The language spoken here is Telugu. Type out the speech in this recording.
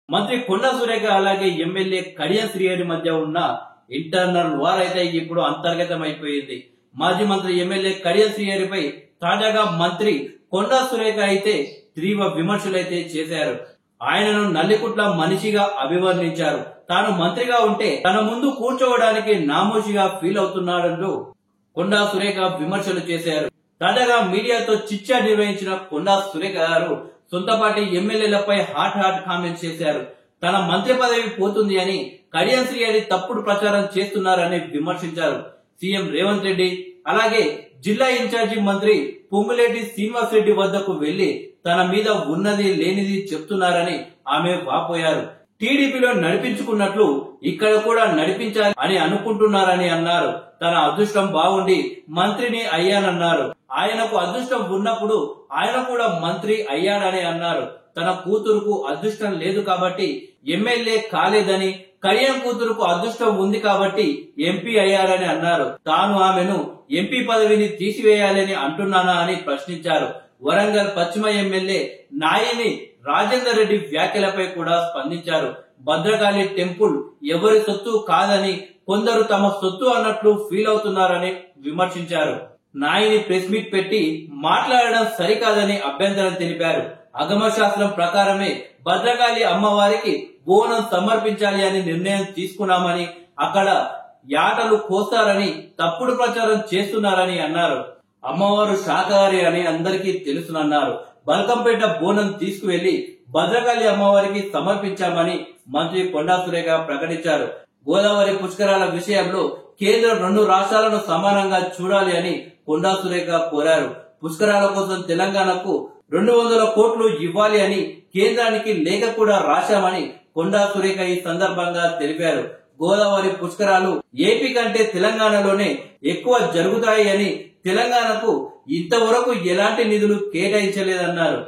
మంత్రి కొండా సురేఖ అలాగే ఎమ్మెల్యే కడియం శ్రీహరి మధ్య ఉన్న ఇంటర్నల్ వార్ అయితే ఇప్పుడు అంతర్గతం అయిపోయింది. మాజీ మంత్రి ఎమ్మెల్యే కడియం శ్రీహరిపై తాజాగా మంత్రి కొండా సురేఖ అయితే తీవ్ర విమర్శలైతే చేశారు. ఆయనను నల్లికుట్ల మనిషిగా అభివర్ణించారు. తాను మంత్రిగా ఉంటే తన ముందు కూర్చోవడానికి నామోషిగా ఫీల్ అవుతున్నాడంటూ కొండా సురేఖ విమర్శలు చేశారు. తాజాగా మీడియాతో చిట్చాట్ నిర్వహించిన కొండా సురేఖ గారు సొంత పార్టీ ఎమ్మెల్యేలపై హాట్ కామెంట్స్ చేశారు. తన మంత్రి పదవి పోతుంది అని కడియం శ్రీహరి తప్పుడు ప్రచారం చేస్తున్నారని విమర్శించారు. సీఎం రేవంత్ రెడ్డి అలాగే జిల్లా ఇన్ఛార్జి మంత్రి పొంగులేటి శ్రీనివాస్ రెడ్డి వద్దకు వెళ్లి తన మీద ఉన్నది లేనిది చెప్తున్నారని ఆమె వాపోయారు. టీడీపీలో నడిపించుకున్నట్లు ఇక్కడ కూడా నడిపించాలి అని అనుకుంటున్నారని అన్నారు. తన అదృష్టం బాగుండి మంత్రిని అయ్యానన్నారు. ఆయనకు అదృష్టం ఉన్నప్పుడు ఆయన కూడా మంత్రి అయ్యాడని అన్నారు. తన కూతురుకు అదృష్టం లేదు కాబట్టి ఎమ్మెల్యే కాలేదని, కడియం కూతురుకు అదృష్టం ఉంది కాబట్టి ఎంపీ అయ్యారని అన్నారు. తాను ఆమెను ఎంపీ పదవిని తీసివేయాలని అంటున్నానా అని ప్రశ్నించారు. వరంగల్ పశ్చిమ ఎమ్మెల్యే నాయిని రాజేందర్ రెడ్డి వ్యాఖ్యలపై కూడా స్పందించారు. భద్రకాళి టెంపుల్ ఎవరి సొత్తు కాదని, కొందరు తమ సొత్తు అన్నట్లు ఫీల్ అవుతున్నారని విమర్శించారు. నాయిని ప్రెస్ మీట్ పెట్టి మాట్లాడడం సరికాదని అభ్యంతరం తెలిపారు. అగమ శాస్త్రం ప్రకారమే భద్రకాళి అమ్మవారికి బోనం సమర్పించాలి అని నిర్ణయం తీసుకున్నామని, అక్కడ యాటలు కోస్తారని తప్పుడు ప్రచారం చేస్తున్నారని అన్నారు. అమ్మవారు శాకాహారి అని అందరికీ తెలుసునన్నారు. బల్కంపేట బోనం తీసుకువెళ్లి భద్రకాళి అమ్మవారికి సమర్పించామని మంత్రి కొండా సురేఖ ప్రకటించారు. గోదావరి పుష్కరాల విషయంలో కేంద్రం 2 రాష్ట్రాలను సమానంగా చూడాలి అని కొండా సురేఖ కోరారు. పుష్కరాల కోసం తెలంగాణకు 200 కోట్లు ఇవ్వాలి అని కేంద్రానికి లేఖ కూడా రాశామని కొండా సురేఖ ఈ సందర్భంగా తెలిపారు. గోదావరి పుష్కరాలు ఏపీ కంటే తెలంగాణలోనే ఎక్కువ జరుగుతాయి అని, తెలంగాణకు ఇంతవరకు ఎలాంటి నిధులు కేటాయించలేదన్నారు.